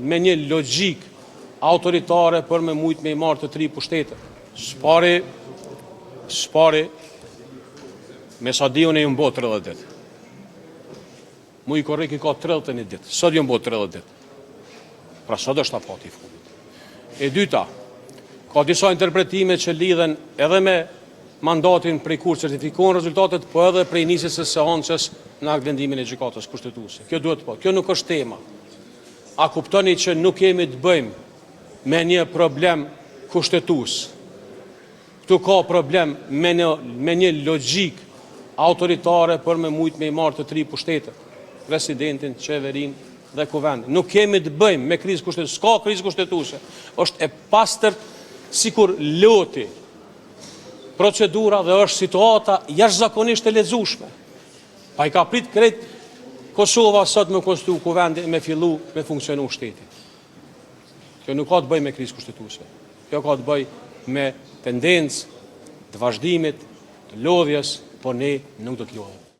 me një logjik autoritare për me mujt me i marrë të 3 pushtete. Shpari, me sa diun e ju mbo 30 ditë. Mu i korrek i ka 31 ditë, sot ju mbo 30 ditë. Pra sot është apati i fundit. E dyta, ka disa interpretime që lidhen edhe me mandatin prej kur certifikohen rezultatet, po edhe prej nisjes së seancës në akt vendimin e gjykatës kushtetuese. Kjo duhet po, kjo nuk është tema. A kuptoni që nuk kemi të bëjmë me një problem kushtetues. Këtu ka problem me një logjik autoritare për me mujt me i marrë të 3 pushtete, presidentin, qeverin dhe kuvendin. Nuk kemi të bëjmë me krizë kushtetuese, s'ka krizë kushtetuese. Është e pastërt sikur loti procedura dhe është situata jashtëzakonisht e lexueshme. Pa i ka prit krejt Kosova sot me konstituu kuvendi me fillu me funksionu shteti. Kjo nuk ka të bëjë me krizë kushtetuese. Kjo ka të bëjë me tendencë të vazhdimit, të lodhjes, por ne nuk do të lodhemi.